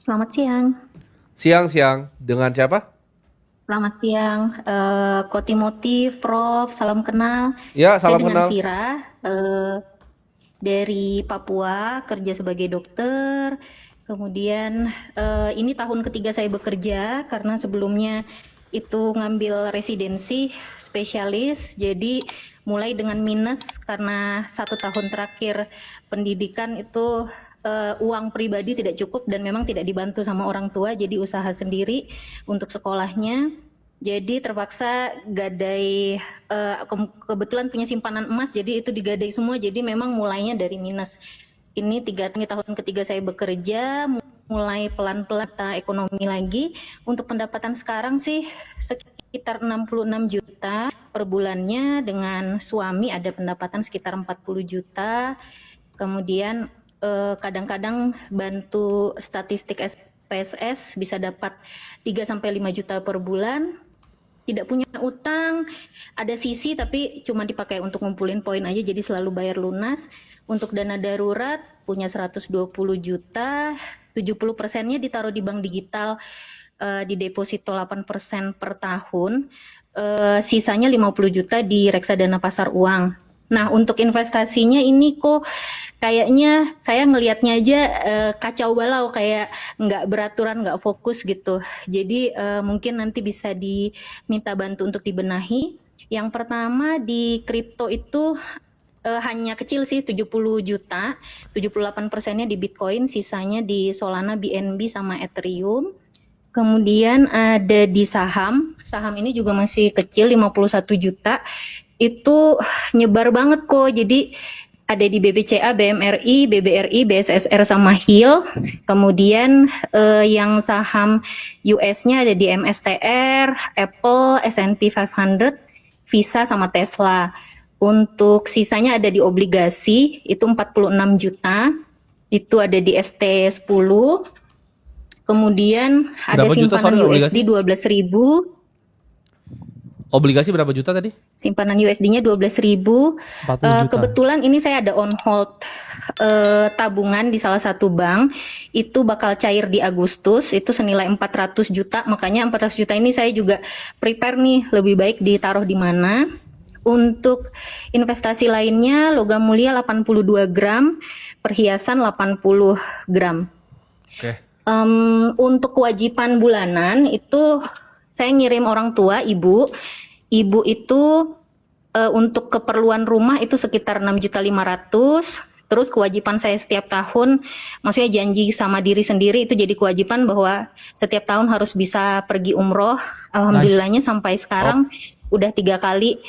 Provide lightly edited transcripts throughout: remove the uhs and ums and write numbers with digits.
Selamat siang. Siang-siang, dengan siapa? Selamat siang, Ko Timothy, Prof. Salam kenal. Ya, Saya salam dengan kenal. Vira dari Papua, kerja sebagai dokter. Kemudian ini tahun ketiga saya bekerja karena sebelumnya itu ngambil residensi spesialis. Jadi mulai dengan minus karena 1 tahun terakhir pendidikan itu uang pribadi tidak cukup dan memang tidak dibantu sama orang tua. Jadi usaha sendiri untuk sekolahnya. Jadi terpaksa gadai, kebetulan punya simpanan emas, jadi itu digadai semua. Jadi memang mulainya dari minus. Ini tahun ketiga saya bekerja, mulai pelan-pelan ekonomi lagi. Untuk pendapatan sekarang sih sekitar 66 juta per bulannya, dengan suami ada pendapatan sekitar 40 juta. Kemudian kadang-kadang bantu statistik SPSS bisa dapat 3-5 juta per bulan. Tidak punya utang, ada sisi tapi cuma dipakai untuk ngumpulin poin aja, jadi selalu bayar lunas. Untuk dana darurat punya 120 juta, 70%-nya ditaruh di bank digital, di deposito 8% per tahun, sisanya 50 juta di reksadana pasar uang. Nah, untuk investasinya ini kok kayaknya saya ngelihatnya aja kacau balau, kayak nggak beraturan, nggak fokus gitu. Jadi mungkin nanti bisa diminta bantu untuk dibenahi. Yang pertama di kripto itu hanya kecil sih, 70 juta, 78%-nya di Bitcoin, sisanya di Solana, BNB, sama Ethereum. Kemudian ada di saham, saham ini juga masih kecil, 51 juta, itu nyebar banget kok. Jadi ada di BBCA, BMRI, BBRI, BSSR, sama HIL. Kemudian yang saham US-nya ada di MSTR, Apple, S&P 500, Visa, sama Tesla. Untuk sisanya ada di obligasi, itu 46 juta. Itu ada di ST10. Kemudian ada Berapa juta, sorry, simpanan USD obligasi? 12.000. Obligasi berapa juta tadi? Simpanan USD-nya 12.000. 40 juta. Kebetulan ini saya ada on hold tabungan di salah satu bank, itu bakal cair di Agustus, itu senilai 400 juta. Makanya 400 juta ini saya juga prepare nih, lebih baik ditaruh di mana. Untuk investasi lainnya, logam mulia 82 gram, perhiasan 80 gram. Oke. Untuk kewajiban bulanan itu saya ngirim orang tua, ibu. Ibu itu untuk keperluan rumah itu sekitar 6.500.000. Terus kewajiban saya setiap tahun, maksudnya janji sama diri sendiri, itu jadi kewajiban bahwa setiap tahun harus bisa pergi umroh. Nice. Alhamdulillahnya sampai Top. sekarang udah 3 kali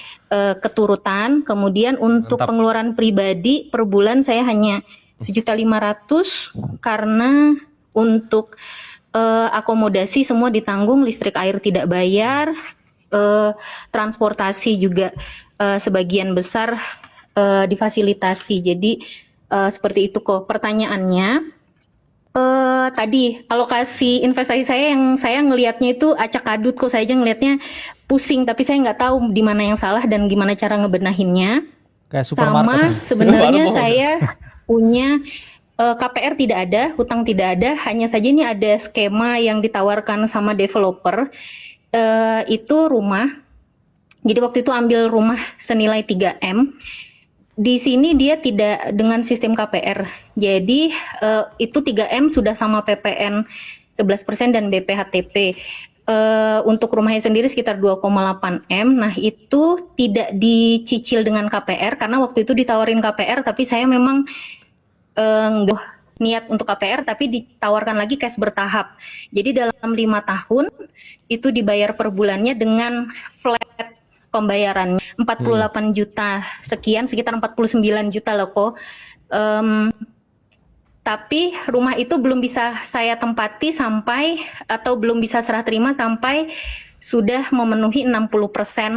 keturutan. Kemudian untuk Mantap. pengeluaran pribadi per bulan saya hanya 1.500.000, karena untuk akomodasi semua ditanggung, listrik air tidak bayar, transportasi juga sebagian besar difasilitasi. Jadi seperti itu kok. Pertanyaannya, tadi alokasi investasi saya, yang saya ngelihatnya itu acak adut kok. Saya aja ngelihatnya pusing, tapi saya nggak tahu di mana yang salah dan gimana cara ngebenahinnya. Kayak supermarket. Sama Baru sebenarnya mau. saya punya KPR tidak ada, hutang tidak ada, hanya saja ini ada skema yang ditawarkan sama developer, itu rumah. Jadi waktu itu ambil rumah senilai 3M. Di sini dia tidak dengan sistem KPR. Jadi itu 3M sudah sama PPN 11% dan BPHTP. Untuk rumahnya sendiri sekitar 2,8 M. Nah, itu tidak dicicil dengan KPR karena waktu itu ditawarin KPR, tapi saya memang nggak niat untuk KPR, tapi ditawarkan lagi cash bertahap. Jadi dalam 5 tahun itu dibayar per bulannya dengan flat pembayarannya 48 juta sekian, sekitar 49 juta loh kok. Tapi rumah itu belum bisa saya tempati sampai, atau belum bisa serah terima sampai sudah memenuhi 60%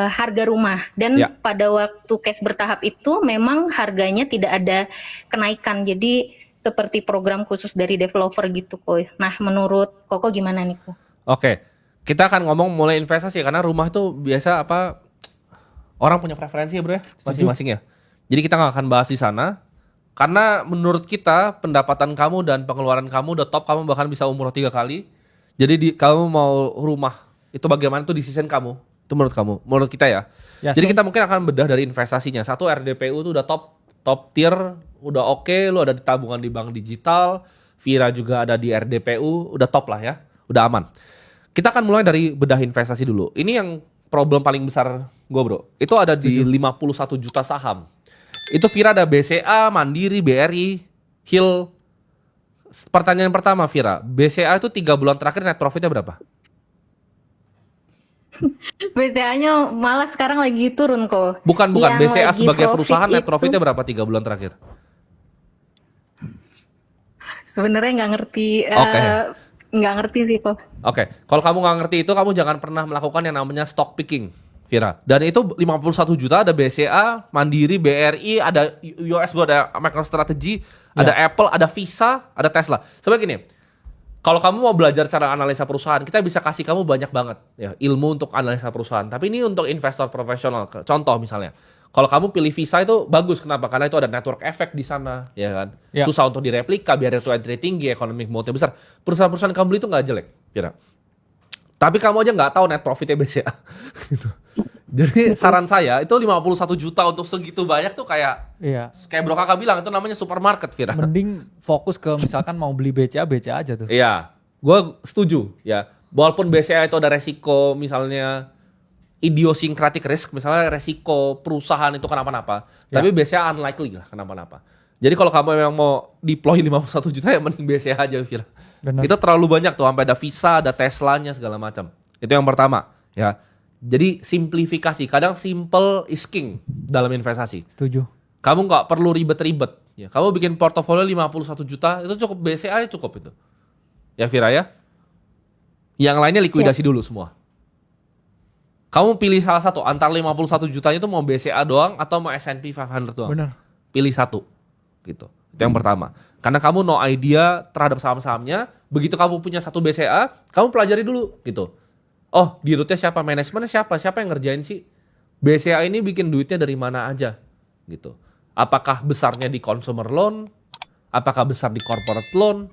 harga rumah. Dan Ya. pada waktu cash bertahap itu memang harganya tidak ada kenaikan. Jadi seperti program khusus dari developer gitu kok. Nah, menurut Koko gimana nih kok? Oke. Kita akan ngomong mulai investasi karena rumah tuh biasa orang punya preferensi ya, Bro ya, masing-masing ya. Jadi kita nggak akan bahas di sana. Karena menurut kita pendapatan kamu dan pengeluaran kamu udah top, kamu bahkan bisa umroh 3 kali. Jadi kamu mau rumah itu bagaimana itu decision kamu. Itu menurut kamu, menurut kita ya. Yes. Jadi kita mungkin akan bedah dari investasinya. Satu, RDPU itu udah top tier, udah oke, lu ada di tabungan di bank digital, Vira juga ada di RDPU, udah top lah ya, udah aman. Kita akan mulai dari bedah investasi dulu. Ini yang problem paling besar gue bro, itu ada di 51 juta saham. Itu Vira ada BCA, Mandiri, BRI, Hill. Pertanyaan pertama Vira, BCA itu 3 bulan terakhir net profitnya berapa? BCA-nya malah sekarang lagi turun kok. Bukan, Yang BCA lagi sebagai profit perusahaan net itu profitnya berapa 3 bulan terakhir? sebenarnya nggak ngerti, Oke. nggak ngerti sih kok. Oke, kalau kamu nggak ngerti itu, kamu jangan pernah melakukan yang namanya stock picking, Vira. Dan itu 51 juta, ada BCA, Mandiri, BRI, ada US, ada MicroStrategy, ada Apple, ada Visa, ada Tesla. Sebagai gini, kalau kamu mau belajar cara analisa perusahaan, kita bisa kasih kamu banyak banget ya ilmu untuk analisa perusahaan. Tapi ini untuk investor profesional. Contoh misalnya, kalau kamu pilih Visa itu bagus, kenapa? Karena itu ada network effect di sana, ya kan? Ya. Susah untuk direplika, biar itu entry tinggi, economic moatnya besar. Perusahaan-perusahaan kamu beli itu nggak jelek, Vira. Tapi kamu aja nggak tahu net profitnya BCA. Gitu. Jadi saran saya itu 51 juta untuk segitu banyak tuh kayak Iya. Bro Kakak bilang itu namanya supermarket, Vira. Mending fokus ke misalkan mau beli BCA aja tuh. Iya, gue setuju ya. Walaupun BCA itu ada resiko misalnya idiosyncratic risk, misalnya resiko perusahaan itu kenapa-napa. Ya. Tapi BCA unlikely lah kenapa-napa. Jadi kalau kamu memang mau deploy 51 juta ya mending BCA aja, Vira. Benar. Itu terlalu banyak tuh, sampai ada Visa, ada Teslanya segala macam. Itu yang pertama, ya. Jadi simplifikasi, kadang simple is king dalam investasi. Setuju. Kamu nggak perlu ribet-ribet. Ya, kamu bikin portofolio 51 juta, itu cukup BCA cukup itu. Ya Vira ya. Yang lainnya likuidasi dulu semua. Kamu pilih salah satu, antara 51 jutanya itu mau BCA doang atau mau S&P 500 doang. Benar. Pilih satu. Gitu. Itu yang pertama. Karena kamu no idea terhadap saham-sahamnya, begitu kamu punya satu BCA, kamu pelajari dulu gitu. Oh, di rootnya siapa, manajemennya siapa yang ngerjain sih? BCA ini bikin duitnya dari mana aja gitu. Apakah besarnya di consumer loan? Apakah besar di corporate loan?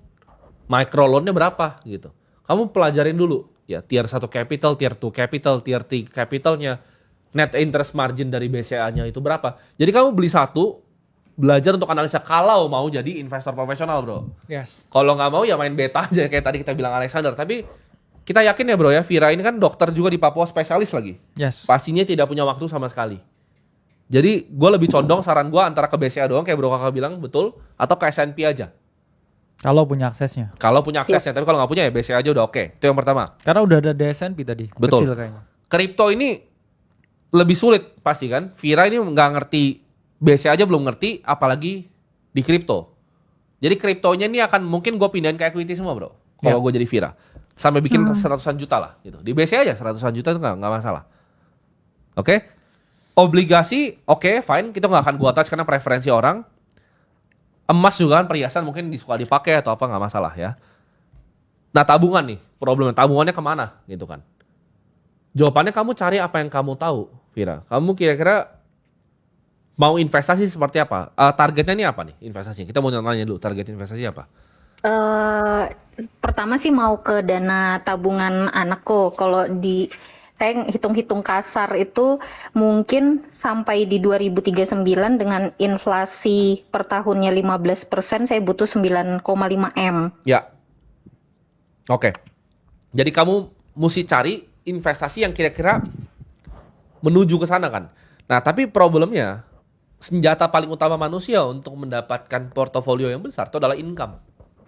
Micro loan-nya berapa gitu. Kamu pelajarin dulu ya, tier 1 capital, tier 2 capital, tier 3 capitalnya, net interest margin dari BCA-nya itu berapa. Jadi kamu beli satu, belajar untuk analisa kalau mau jadi investor profesional, bro. Yes. Kalau nggak mau ya main beta aja kayak tadi kita bilang Alexander. Tapi kita yakin ya bro ya, Vira ini kan dokter juga di Papua, spesialis lagi. Yes. Pastinya tidak punya waktu sama sekali. Jadi gue lebih condong, saran gue antara ke BCA doang kayak bro kakak bilang, betul, atau ke S&P aja. Kalau punya aksesnya. Kalau punya aksesnya, tapi kalau nggak punya ya BCA aja udah oke. Itu yang pertama. Karena udah ada DSNP tadi. Betul. Kecil kayaknya. Kripto ini lebih sulit pasti kan. Vira ini nggak ngerti, BCA aja belum ngerti, apalagi di kripto. Jadi kriptonya ini akan mungkin gue pindahin ke equity semua bro. Kalau gue jadi Vira. Sampai bikin seratusan juta lah gitu. Di BCA aja seratusan juta itu nggak masalah. Oke? Obligasi, oke, fine. Kita nggak akan gua touch karena preferensi orang. Emas juga kan perhiasan mungkin suka dipakai atau apa, nggak masalah ya. Nah tabungan nih, problemnya tabungannya kemana gitu kan. Jawabannya kamu cari apa yang kamu tahu, Vira. Kamu kira-kira mau investasi seperti apa? Targetnya ini apa nih investasinya? Kita mau nanya dulu, target investasi apa? Pertama sih mau ke dana tabungan anakku. Kalau saya hitung-hitung kasar itu mungkin sampai di 2039 dengan inflasi per tahunnya 15%, saya butuh 9,5 M. Ya. Oke. Jadi kamu mesti cari investasi yang kira-kira menuju ke sana kan. Nah, tapi problemnya senjata paling utama manusia untuk mendapatkan portofolio yang besar itu adalah income.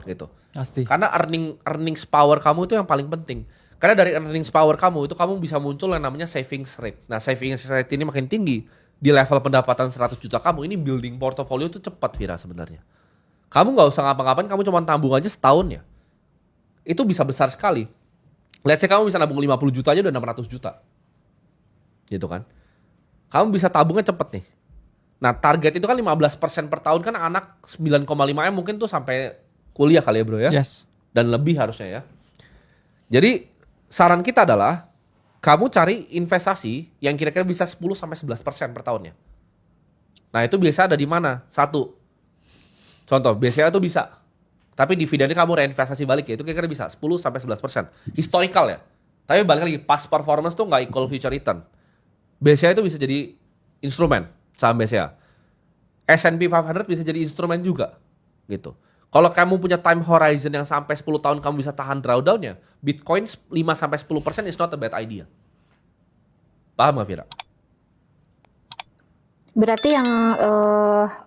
Gitu. Pasti. Karena earnings power kamu itu yang paling penting. Karena dari earnings power kamu itu kamu bisa muncul yang namanya savings rate. Nah, savings rate ini makin tinggi di level pendapatan 100 juta kamu, ini building portofolio itu cepat Vira sebenarnya. Kamu nggak usah ngapa-ngapain, kamu cuma tabung aja setahun ya. Itu bisa besar sekali. Let's say kamu bisa nabung 50 juta aja udah 600 juta. Gitu kan. Kamu bisa tabungnya cepet nih. Nah, target itu kan 15% per tahun kan, anak 9,5 M mungkin tuh sampai kuliah kali ya bro ya. Yes. Dan lebih harusnya ya. Jadi saran kita adalah kamu cari investasi yang kira-kira bisa 10-11% per tahunnya. Nah itu biasa ada di mana? Satu, Contoh, BCA tuh bisa. Tapi dividennya kamu reinvestasi balik ya, itu kira-kira bisa 10-11%. Historical ya. Tapi balik lagi, past performance tuh nggak equal future return. BCA itu bisa jadi instrumen, saham BCA. S&P 500 bisa jadi instrumen juga. Gitu. Kalau kamu punya time horizon yang sampai 10 tahun kamu bisa tahan drawdown-nya, Bitcoin 5-10% is not a bad idea. Paham gak, Vira? Berarti yang 400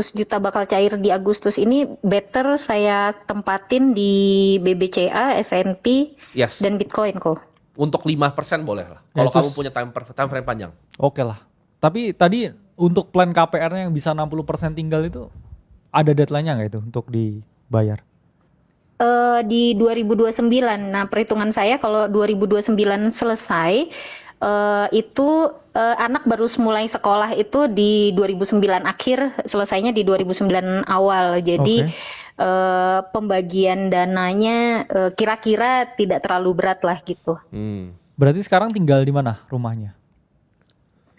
juta bakal cair di Agustus ini better saya tempatin di BBCA, S&P, Yes. dan Bitcoin kok. Untuk 5% boleh lah. Ya, Kalau kamu terus- punya time frame panjang. Oke lah. Tapi tadi untuk plan KPR-nya yang bisa 60% tinggal itu ada deadline-nya nggak itu untuk dibayar? Di 2029. Nah, perhitungan saya kalau 2029 selesai, itu anak baru mulai sekolah itu di 2009 akhir, selesainya di 2009 awal. Jadi pembagian dananya kira-kira tidak terlalu berat lah gitu. Berarti sekarang tinggal di mana rumahnya?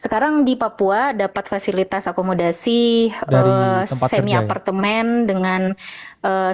Sekarang di Papua dapat fasilitas akomodasi Dari tempat semi kerja ya? apartemen dengan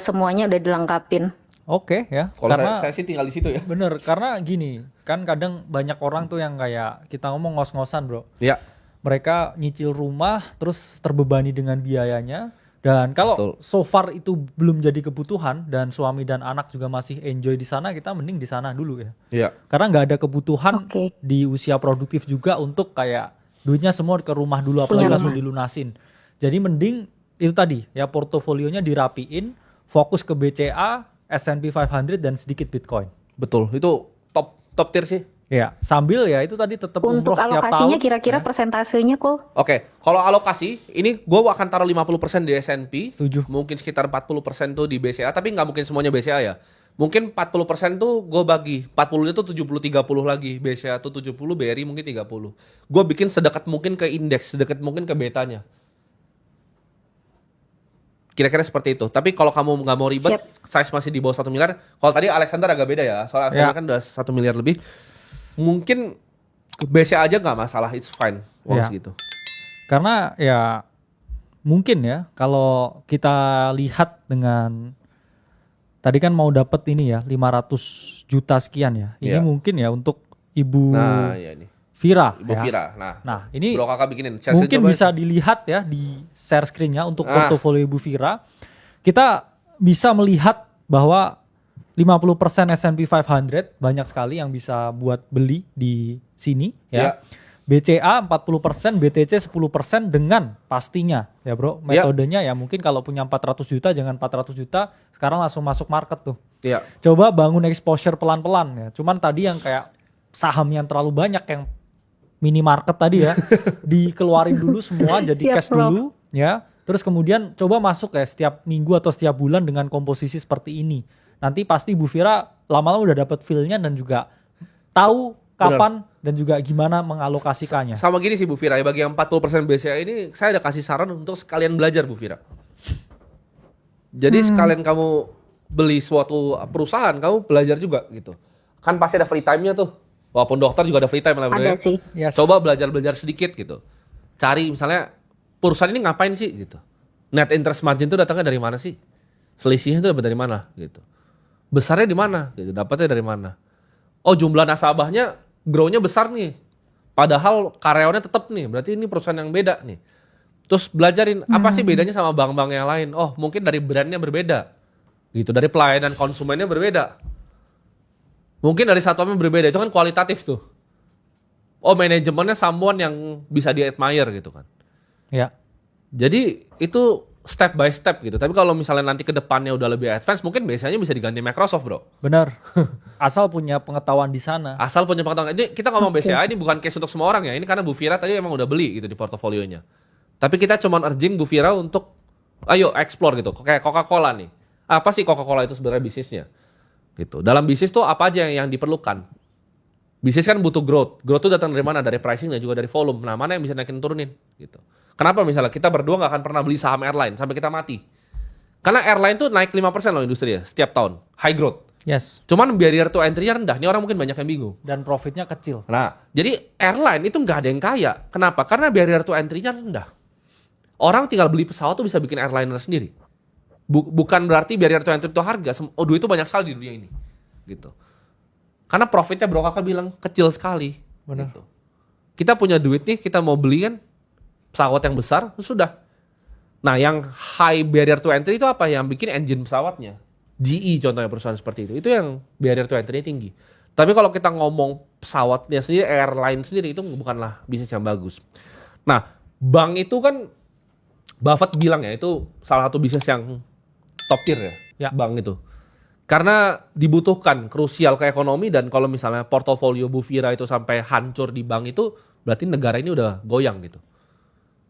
semuanya udah dilengkapin. Oke ya. Kalau Karena saya sih tinggal di situ ya. bener, karena gini, kan kadang banyak orang tuh yang kayak kita ngomong ngos-ngosan bro. Iya. Mereka nyicil rumah terus terbebani dengan biayanya. Dan kalau Betul. so far itu belum jadi kebutuhan dan suami dan anak juga masih enjoy di sana, kita mending di sana dulu ya. Iya. Karena nggak ada kebutuhan Oke. di usia produktif juga untuk kayak duitnya semua ke rumah dulu apalagi Punya langsung dilunasin. Jadi mending itu tadi ya portofolionya dirapiin, fokus ke BCA, S&P 500 dan sedikit Bitcoin. Betul. Itu top tier sih. Ya, sambil ya itu tadi tetap Untuk umroh setiap alokasinya tahun. kira-kira ya. persentasenya kok. Oke, kalau alokasi, ini gue akan taruh 50% di S&P. Setuju. Mungkin sekitar 40% tuh di BCA, tapi nggak mungkin semuanya BCA ya. Mungkin 40% tuh gue bagi. 40-nya tuh 70-30 lagi. BCA tuh 70, BRI mungkin 30. Gue bikin sedekat mungkin ke indeks, sedekat mungkin ke betanya. Kira-kira seperti itu. Tapi kalau kamu nggak mau ribet, size masih di bawah 1 miliar. Kalau tadi Alexander agak beda ya. Soalnya Alexander Ya. kan udah 1 miliar lebih. Mungkin BCA aja nggak masalah, it's fine. Uang Ya. segitu. Karena ya mungkin ya kalau kita lihat dengan tadi kan mau dapat ini ya 500 juta sekian ya. Ini Iya. mungkin ya untuk Ibu Nah, ya ini. Vira Ibu ya. Vira. Nah, ini Bro kakak bikinin. Share mungkin coba. bisa dilihat ya di share screen-nya untuk Ah. portofolio Ibu Vira. Kita bisa melihat bahwa 50% S&P 500 banyak sekali yang bisa buat beli di sini ya. BCA 40%, BTC 10% dengan pastinya ya bro. Metodenya ya mungkin kalau punya 400 juta jangan 400 juta sekarang langsung masuk market tuh. Iya. Coba bangun exposure pelan-pelan ya. Cuman tadi yang kayak saham yang terlalu banyak yang minimarket tadi ya dikeluarin dulu semua jadi Siap, cash Bro. dulu ya. Terus kemudian coba masuk ya setiap minggu atau setiap bulan dengan komposisi seperti ini. Nanti pasti Bu Vira lama-lama udah dapet feel-nya dan juga tahu kapan dan juga gimana mengalokasikannya. Sama gini sih Bu Vira, ya, bagi yang 40% BCA ini saya ada kasih saran untuk sekalian belajar Bu Vira. Jadi sekalian kamu beli suatu perusahaan, kamu belajar juga gitu. Kan pasti ada free time-nya tuh. Walaupun dokter juga ada free time lah bro Ada ya. sih. Yes. Coba belajar-belajar sedikit gitu. Cari misalnya perusahaan ini ngapain sih gitu. Net interest margin itu datangnya dari mana sih? Selisihnya itu dapat dari mana gitu. Besarnya di mana gitu, dapatnya dari mana? Oh, jumlah nasabahnya grow-nya besar nih. Padahal karyawannya tetap nih. Berarti ini perusahaan yang beda nih. Terus belajarin apa sih bedanya sama bank-bank yang lain? Oh, mungkin dari brandnya berbeda. Gitu, dari pelayanan konsumennya berbeda. Mungkin dari satuannya berbeda. Itu kan kualitatif tuh. Oh, manajemennya someone yang bisa di-admire gitu kan. Ya. Jadi itu step by step gitu. Tapi kalau misalnya nanti ke depannya udah lebih advance, mungkin biasanya bisa diganti Microsoft, bro. Benar. Asal punya pengetahuan di sana. Asal punya pengetahuan. Ini kita ngomong BCA ini bukan case untuk semua orang ya. Ini karena Bu Vira tadi emang udah beli gitu di portofolionya. Tapi kita cuma urging Bu Vira untuk ayo explore gitu. Kayak Coca-Cola nih. Apa sih Coca-Cola itu sebenarnya bisnisnya? Gitu. Dalam bisnis tuh apa aja yang diperlukan? Bisnis kan butuh growth. Growth itu datang dari mana? Dari pricing dan juga dari volume. Nah, mana yang bisa naikin turunin gitu. Kenapa misalnya kita berdua nggak akan pernah beli saham airline sampai kita mati? Karena airline tuh naik 5% loh industri ya setiap tahun. High growth. Yes. Cuman barrier to entry-nya rendah. Ini orang mungkin banyak yang bingung. Dan profitnya kecil. Nah, jadi airline itu nggak ada yang kaya. Kenapa? Karena barrier to entry-nya rendah. Orang tinggal beli pesawat tuh bisa bikin airliner sendiri. bukan berarti barrier to entry itu harga. Duit itu banyak sekali di dunia ini. Gitu. Karena profitnya bro kakak bilang kecil sekali. Benar. Gitu. Kita punya duit nih, kita mau beli kan pesawat yang besar, sudah. Nah yang high barrier to entry itu apa? Yang bikin engine pesawatnya. GE contohnya perusahaan seperti itu. Itu yang barrier to entry-nya tinggi. Tapi kalau kita ngomong pesawatnya sendiri, airline sendiri, itu bukanlah bisnis yang bagus. Nah, bank itu kan, Buffett bilang ya, itu salah satu bisnis yang top tier ya, Ya. bank itu. Karena dibutuhkan, krusial ke ekonomi, dan kalau misalnya portofolio Bu Fira itu sampai hancur di bank itu, berarti negara ini udah goyang gitu.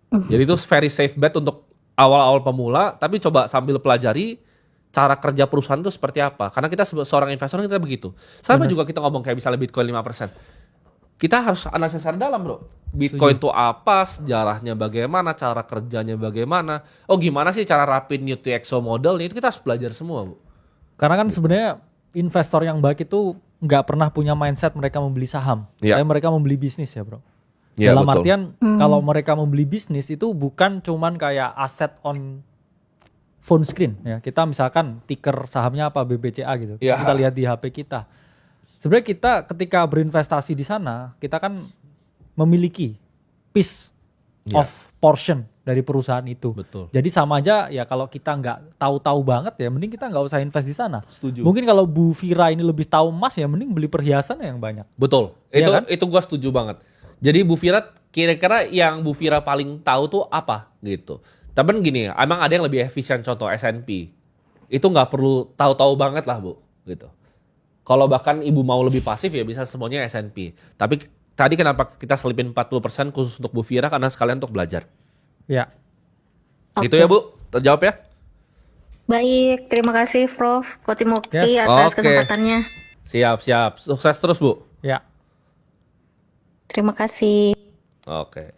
Jadi itu very safe bet untuk awal-awal pemula, tapi coba sambil pelajari cara kerja perusahaan itu seperti apa. Karena kita seorang investor kita begitu. Sama juga kita ngomong kayak misalnya Bitcoin 5%. Kita harus analisis secara dalam bro. Bitcoin itu apa, sejarahnya bagaimana, cara kerjanya bagaimana. Oh gimana sih cara rapin UTXO modelnya, itu kita harus belajar semua bu. Karena kan sebenarnya investor yang baik itu nggak pernah punya mindset mereka membeli saham. Iya. Tapi mereka membeli bisnis ya bro. Iya, Dalam betul. artian kalau mereka membeli bisnis itu bukan cuman kayak aset on phone screen ya. Kita misalkan ticker sahamnya apa BBCA gitu. Terus Iya. kita lihat di HP kita. Sebenarnya kita ketika berinvestasi di sana, kita kan memiliki piece Iya. of portion dari perusahaan itu. Betul. Jadi sama aja ya kalau kita nggak tahu-tahu banget ya mending kita nggak usah invest di sana. Setuju. Mungkin kalau Bu Fira ini lebih tahu emas ya mending beli perhiasan yang banyak. Betul. Iya Itu kan? itu gua setuju banget. Jadi Bu Fira kira-kira yang Bu Fira paling tahu tuh apa gitu. Tapi kan gini, emang ada yang lebih efisien contoh S&P. Itu nggak perlu tahu-tahu banget lah Bu gitu. Kalau bahkan ibu mau lebih pasif ya bisa semuanya S&P. Tapi tadi kenapa kita selipin 40% khusus untuk Bu Fira karena sekalian untuk belajar. Ya. Oke. Itu ya Bu, terjawab ya? Baik, terima kasih Prof. Kotimukti Yes. atas Oke. kesempatannya. Siap. Sukses terus Bu. Ya. Terima kasih. Oke.